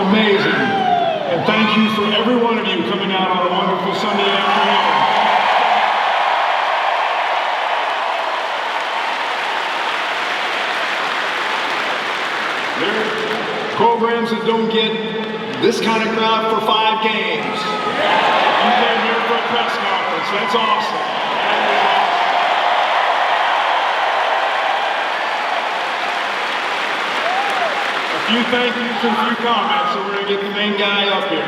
amazing. And thank you for every one of you coming out on a wonderful Sunday afternoon. There are programs that don't get this kind of crowd for 5 games. You came here for a press conference. That's awesome. A few thank yous and a few comments, so we're going to get the main guy up here.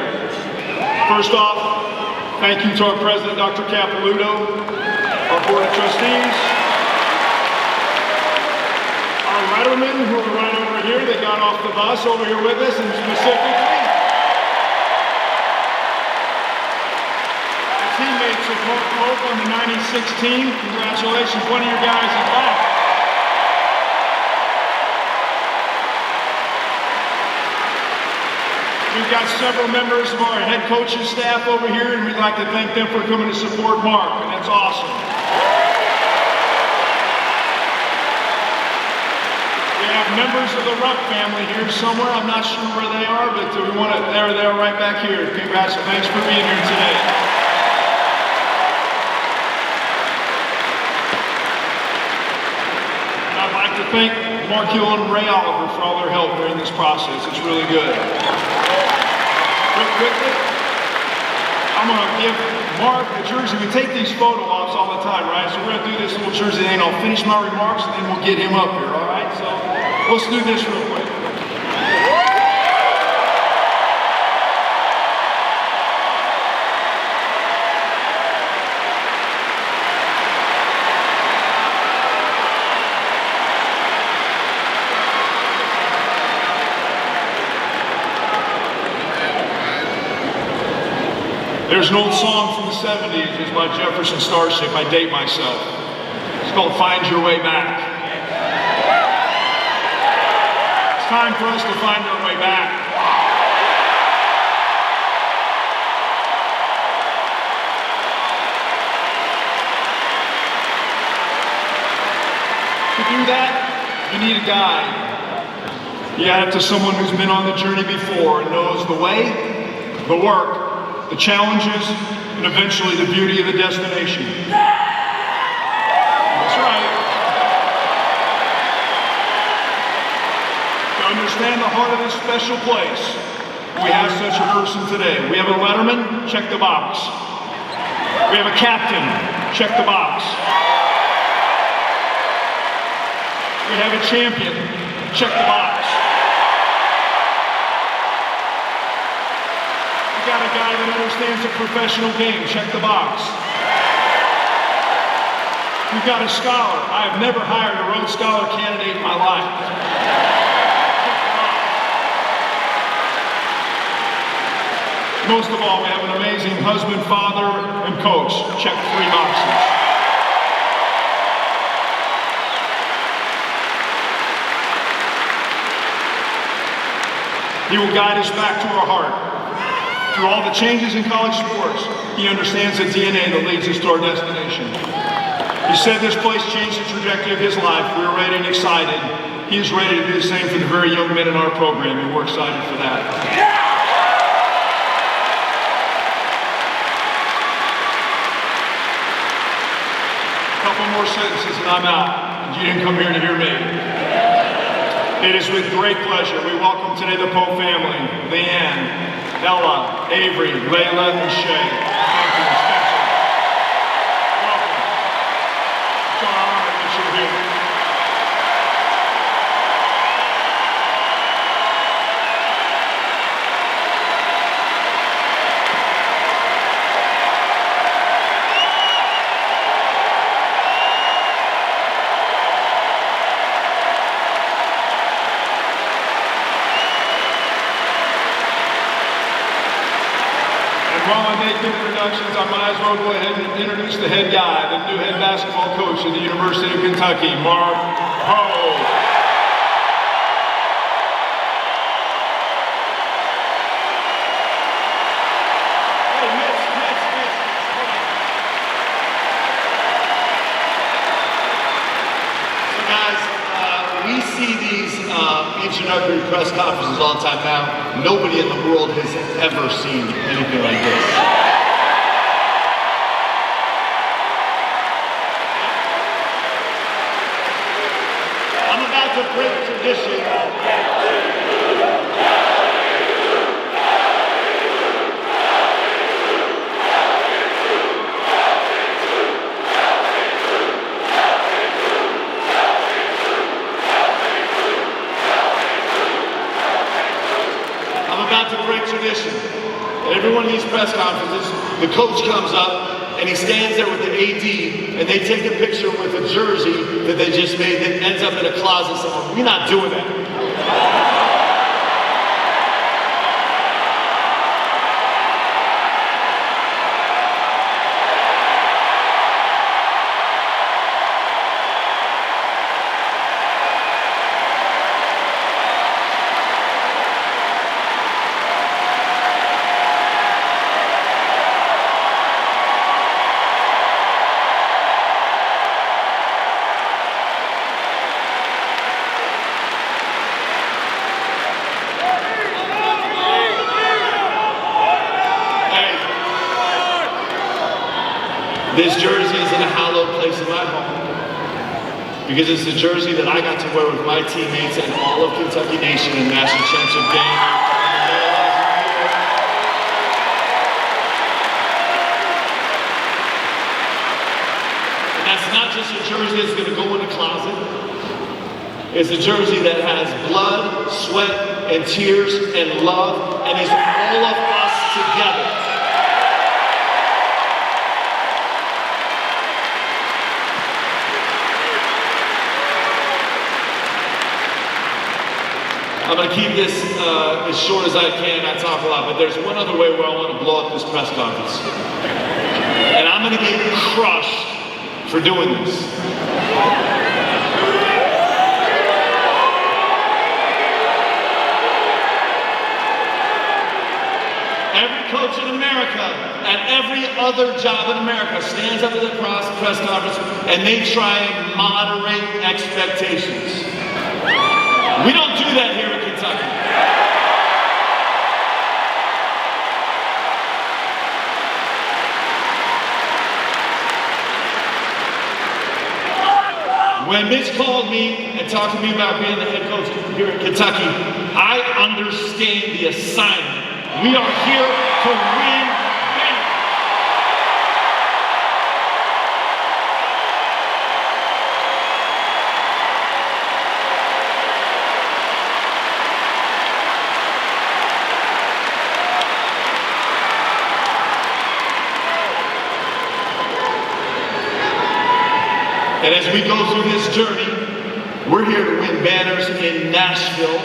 First off, thank you to our president, Dr. Capilouto, our board of trustees, our lettermen who are right over here. They got off the bus over here with us, and specifically the teammates of Mark Pope on the 96 team. Congratulations, one of your guys is back. We've got several members of our head coaching staff over here, and we'd like to thank them for coming to support Mark, and that's awesome. We have members of the Rupp family here somewhere. I'm not sure where they are, but we want to, they're right back here. Congrats, thanks for being here today. And I'd like to thank Mark Hill and Ray Oliver for all their help during this process. It's really good. Real quickly, I'm going to give Mark the jersey. We take these photo ops all the time, right? So we're going to do this little jersey thing. I'll finish my remarks, and then we'll get him up here, all right? So let's do this real quick. There's an old song from the 70s. It's by Jefferson Starship. I date myself. It's called Find Your Way Back. It's time for us to find our way back. To do that, you need a guide. You add it to someone who's been on the journey before and knows the way, the work, the challenges, and eventually the beauty of the destination. That's right. To understand the heart of this special place, we have such a person today. We have a letterman, check the box. We have a captain, check the box. We have a champion, check the box. Got a guy that understands the professional game, check the box. We've got a scholar. I have never hired a Rhodes Scholar candidate in my life. Most of all, we have an amazing husband, father, and coach. Check 3 boxes. He will guide us back to our heart. Through all the changes in college sports, he understands the DNA that leads us to our destination. He said this place changed the trajectory of his life. We're ready and excited. He is ready to do the same for the very young men in our program, and we're excited for that. A couple more sentences and I'm out. You didn't come here to hear me. It is with great pleasure we welcome today the Pope family, Leanne, Ella, Avery, Layla, and Shay. Thank you, Spencer. Welcome. It's our honor that you're here. While I make introductions, I might as well go ahead and introduce the head guy, the new head basketball coach at the University of Kentucky, Mark Pope. Hey, Mitch. So guys, we see these introductory press conferences all the time now. nobody in the world has ever seen anything like this. I'm about to break tradition. At every one of these press conferences, the coach comes up and he stands there with the AD and they take a picture with a jersey that they just made that ends up in a closet somewhere. We're not doing that. This jersey is in a hallowed place in my home because it's the jersey that I got to wear with my teammates and all of Kentucky Nation in the national championship game. And that's not just a jersey that's going to go in a closet. It's a jersey that has blood, sweat, and tears and love, and is all of us together. I'm going to keep this as short as I can. I talk a lot, but there's one other way where I want to blow up this press conference. And I'm going to get crushed for doing this. Every coach in America, at every other job in America, stands up at the press conference and they try and moderate expectations. We don't do that here in Kentucky. When Mitch called me and talked to me about being the head coach here in Kentucky, I understand the assignment. We are here to win. And as we go through this journey, we're here to win banners in Nashville.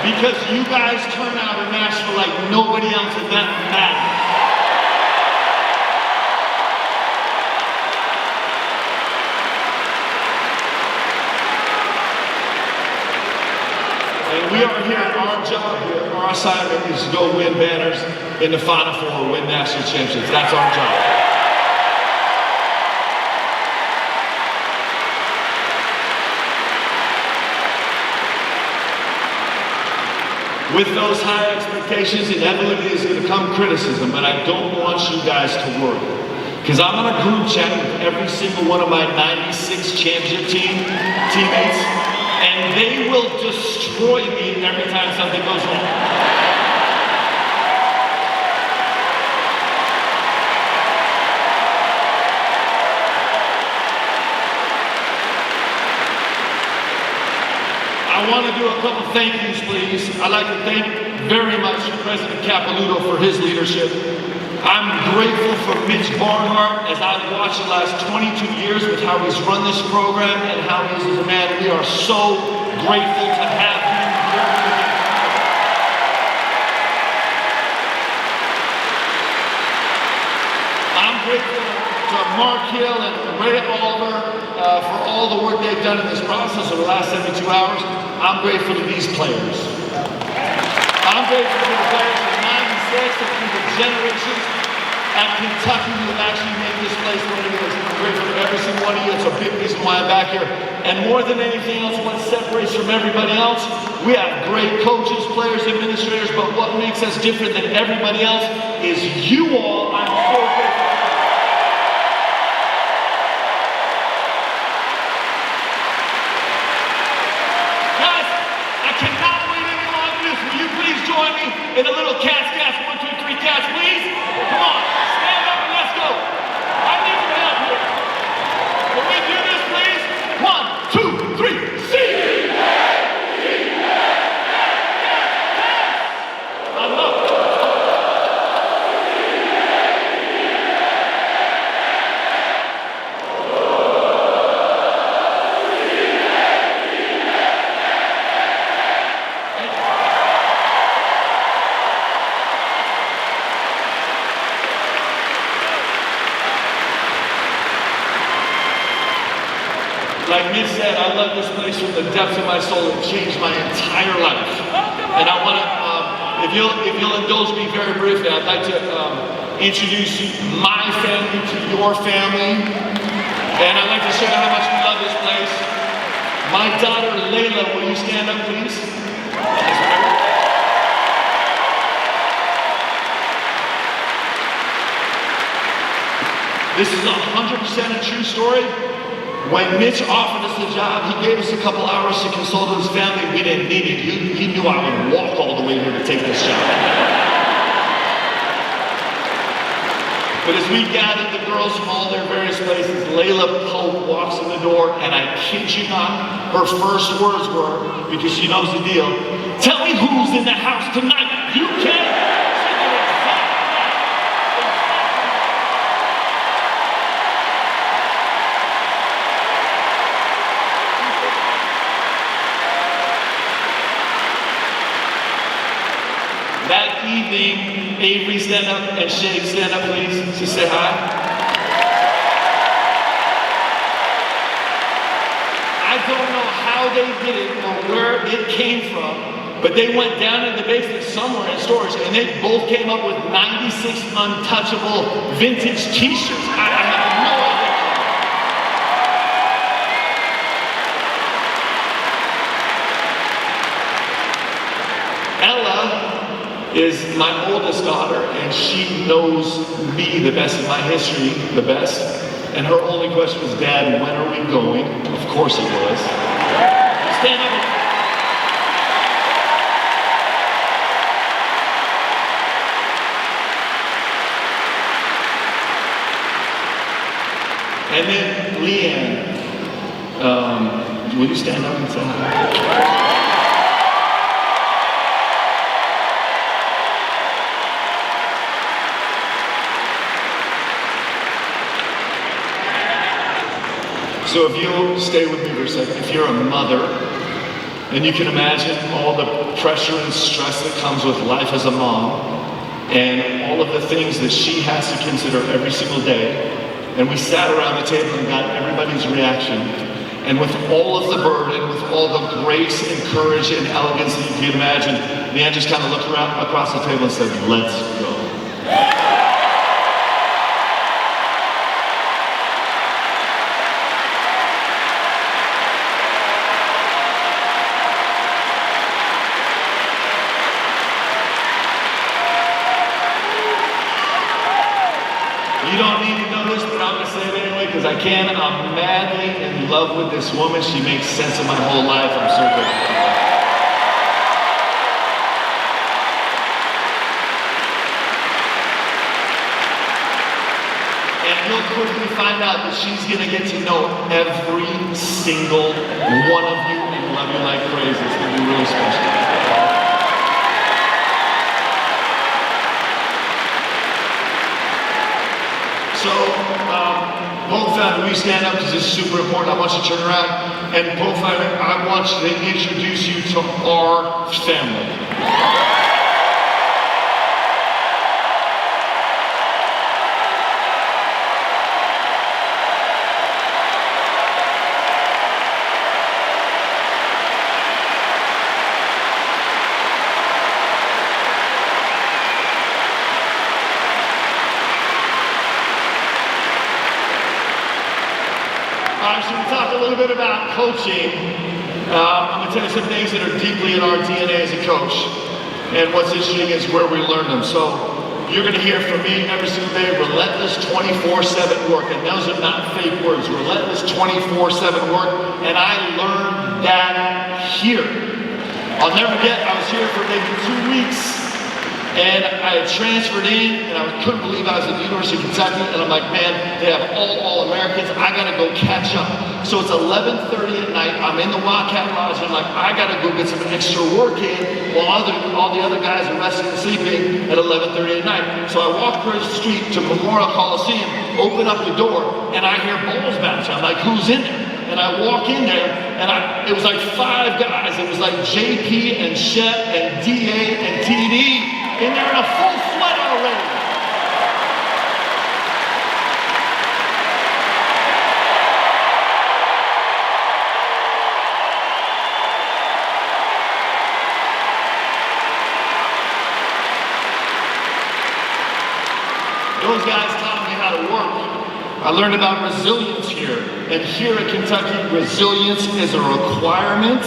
Because you guys turn out in Nashville like nobody else, and that matters. We are here, our job here, our assignment is to go win banners in the Final Four, win national championships. That's our job. With those high expectations, inevitably is going to come criticism, but I don't want you guys to worry. Because I'm on a group chat with every single one of my 96 championship teammates, and they will destroy me every time something goes wrong. I want to do a couple thank yous, please. I'd like to thank very much President Capilouto for his leadership. I'm grateful for Mitch Barnhart as I've watched the last 22 years with how he's run this program and how he's a man. We are so grateful to have him here. I'm grateful to Mark Hill and Ray Oliver for all the work they've done in this process over the last 72 hours. I'm grateful to these players. I'm grateful to the players of '96 and through the generations. at Kentucky who have actually made this place what it is. I'm grateful for every single one of you. It's a big reason why I'm back here. And more than anything else, what separates from everybody else, we have great coaches, players, administrators, but what makes us different than everybody else is you all. I'm so grateful. Guys, I cannot wait any longer than this. Will you please join me in a little cats? 1, 2, 3, cats, please. Come on, stand up and let's go. I need some help here. Can we do this, please? 1, 2, 3, see. I love it. Like Mitch said, I love this place from the depths of my soul. It changed my entire life. And I want to, if you'll indulge me very briefly, I'd like to introduce my family to your family. And I'd like to share how much we love this place. My daughter, Layla, will you stand up, please? This is 100% a true story. When Mitch offered us the job, he gave us a couple hours to consult with his family. We didn't need it. He knew I would walk all the way here to take this job. But as we gathered the girls from all their various places, Layla Pope walks in the door, and I kid you not, her first words were, because she knows the deal, "Tell me who's in the house tonight. You can't." That evening, Avery, stand up, and Shade, stand up, please, to say hi. I don't know how they did it or where it came from, but they went down in the basement somewhere in storage, and they both came up with 96 untouchable vintage t-shirts. I have no idea. Ella is my oldest daughter, and she knows me the best in my history, the best. And her only question was, "Dad, when are we going?" Of course it was. Stand up. And then Leanne, will you stand up and say hi? So if you'll stay with me for a second, if you're a mother, and you can imagine all the pressure and stress that comes with life as a mom, and all of the things that she has to consider every single day, and we sat around the table and got everybody's reaction, and with all of the burden, with all the grace and courage and elegance that you can imagine, Leanne just kind of looked around across the table and said, "Let's go." You don't need to know this, but I'm going to say it anyway because I can. I'm madly in love with this woman. She makes sense of my whole life. I'm so grateful for her. And you'll quickly find out that she's going to get to know every single one of you and love you like crazy. It's going to be really special. So, Pope family, we stand up because this is super important. I want you to turn around. And Pope family, I want you to introduce you to our family. right, so we talk a little bit about coaching. I'm going to tell you some things that are deeply in our DNA as a coach. And what's interesting is where we learn them. So you're going to hear from me every single day, relentless 24/7 work. And those are not fake words, relentless 24/7 work. And I learned that here. I'll never forget, I was here for maybe 2 weeks. And I had transferred in, and I couldn't believe I was at the University of Kentucky, and I'm like, man, they have all Americans, I gotta go catch up. So it's 11:30 at night, I'm in the Wildcat Lodge, and I'm like, I gotta go get some extra work in while all the other guys are resting and sleeping at 11:30 at night. So I walk across the street to Memorial Coliseum, open up the door, and I hear balls bouncing. I'm like, who's in there? And I walk in there, and it was like 5 guys. It was like JP and Shep and DA and TD. And they're in a full sweat already. Those guys taught me how to work. I learned about resilience here. And here at Kentucky, resilience is a requirement.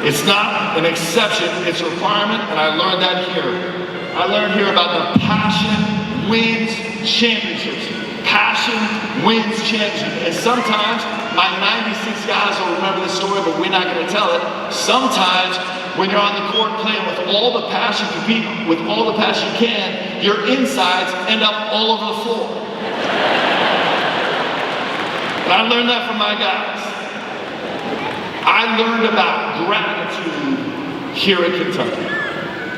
It's not an exception, it's a requirement, and I learned that here. I learned here about the passion wins championships. Passion wins championships. And sometimes, my 96 guys will remember this story, but we're not going to tell it. Sometimes, when you're on the court playing with all the passion, compete with all the passion you can, your insides end up all over the floor. And I learned that from my guys. I learned about gratitude here at Kentucky.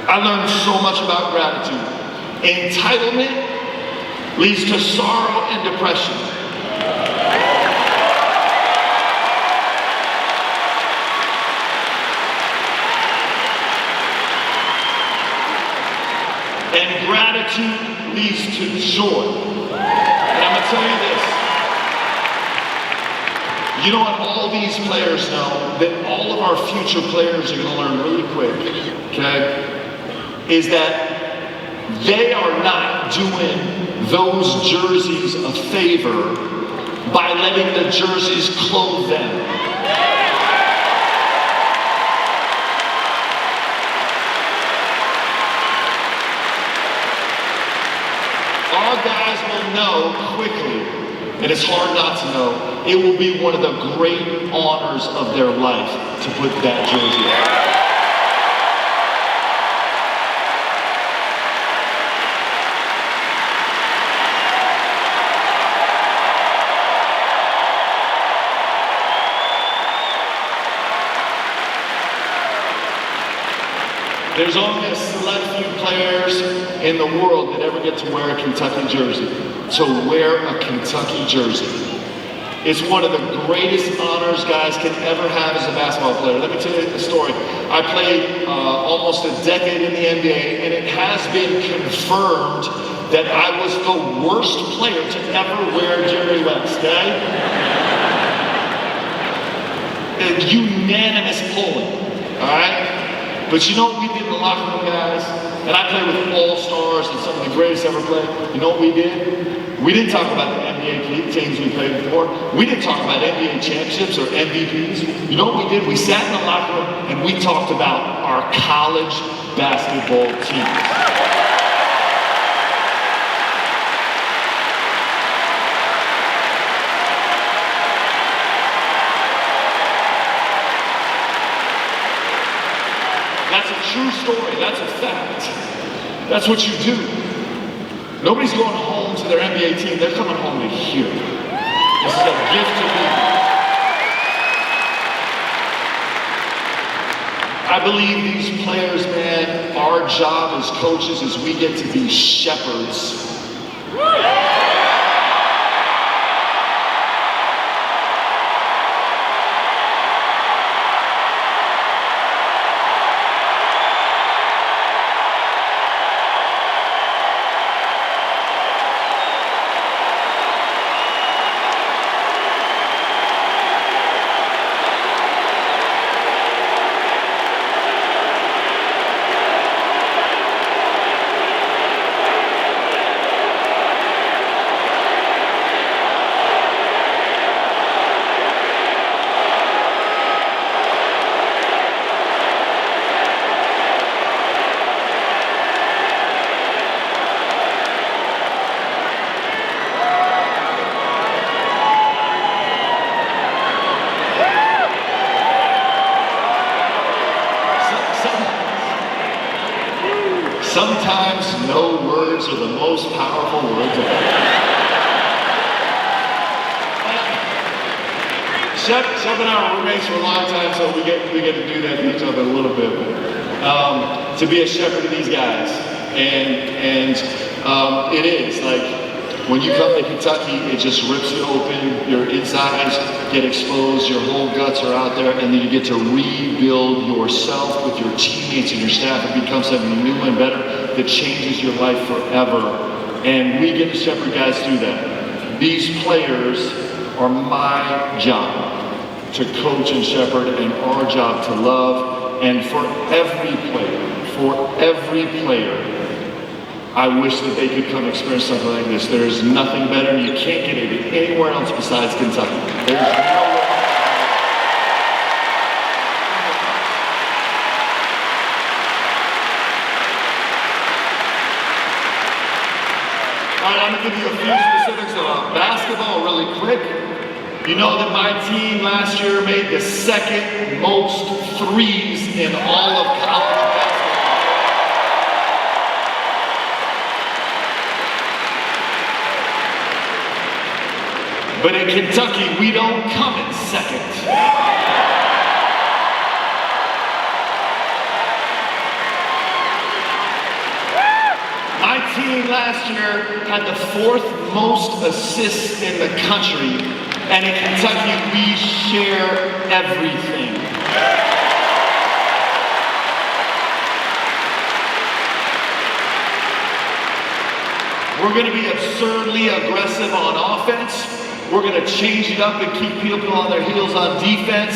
I learned so much about gratitude. Entitlement leads to sorrow and depression. And gratitude leads to joy. And I'm going to tell you this. You know what? All these players know that all of our future players are going to learn really quick. Okay? Is that they are not doing those jerseys a favor by letting the jerseys clothe them. Our guys will know quickly, and it's hard not to know, it will be one of the great honors of their life to put that jersey on. There's only a select few players in the world that ever get to wear a Kentucky jersey. To wear a Kentucky jersey. It's one of the greatest honors guys can ever have as a basketball player. Let me tell you a story. I played almost a decade in the NBA, and it has been confirmed that I was the worst player to ever wear Jerry West, okay? A unanimous polling, all right? But you know what we did in the locker room, guys? And I played with all-stars and some of the greatest ever played. You know what we did? We didn't talk about the NBA teams we played before. We didn't talk about NBA championships or MVPs. You know what we did? We sat in the locker room and we talked about our college basketball teams. That's a true story. That's a fact. That's what you do. Nobody's going home to their NBA team. They're coming home to here. This is a gift to me. I believe these players, man, our job as coaches is we get to be shepherds. words are the most powerful words of all. Shep and I were roommates for a long time, so we get to do that to each other a little bit. To be a shepherd to these guys, and it is like when you come to Kentucky, it just rips you open. Your insides get exposed, your whole guts are out there, and then you get to rebuild yourself with your teammates and your staff. It becomes something new and better that changes your life forever. And we get to shepherd guys through that. These players are my job to coach and shepherd, and our job to love. And for every player, I wish that they could come experience something like this. There's nothing better, and you can't get it anywhere else besides Kentucky. There's nowhere. All right, I'm gonna give you a few specifics about basketball really quick. You know that my team last year made the second most threes in all of college basketball. But in Kentucky, we don't come in second. My team last year had the fourth most assists in the country, and in Kentucky, we share everything. We're going to be absurdly aggressive on offense. We're going to change it up and keep people on their heels on defense.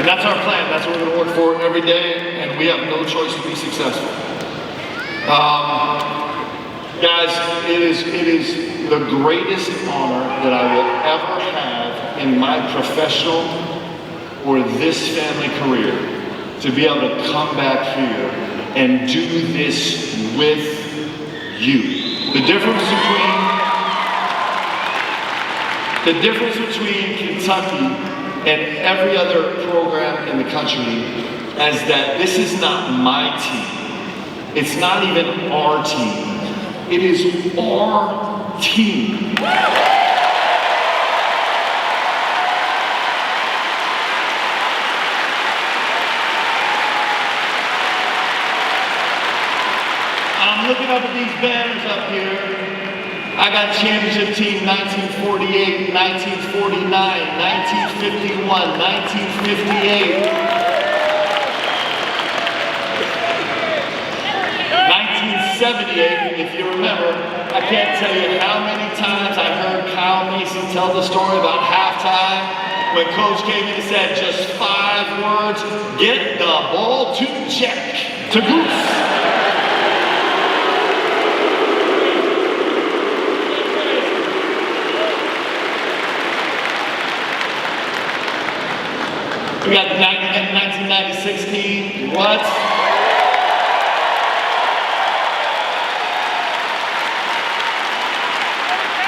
And that's that's our plan. That's what we're going to work for every day, and we have no choice to be successful. Guys, it is the greatest honor that I will ever have in my professional or this family career to be able to come back here and do this with you. The difference between Kentucky and every other program in the country is that this is not my team. It's not even our team. It is our team. I'm looking up at these banners up here. I got championship team 1948, 1949, 1951, 1958, 1978, if you remember. I can't tell you how many times I heard Kyle Mason tell the story about halftime when Coach came in and said just 5 words: get the ball to Jack, to Goose. We got the 1996 team. What?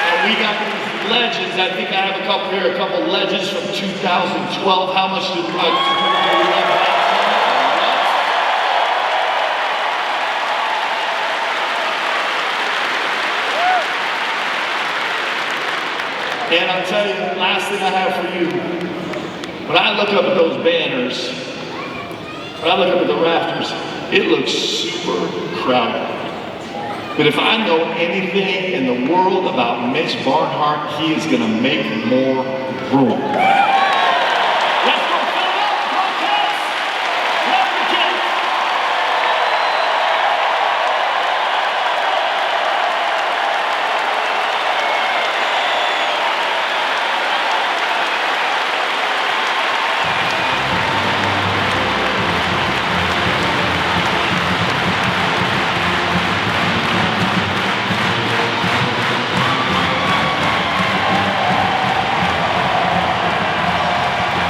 And we got these legends. I think I have a couple here, a couple legends from 2012. How much do we love that? And I'll tell you, the last thing I have for you. When I look up at those banners, when I look up at the rafters, it looks super crowded. But if I know anything in the world about Mitch Barnhart, he is going to make more room.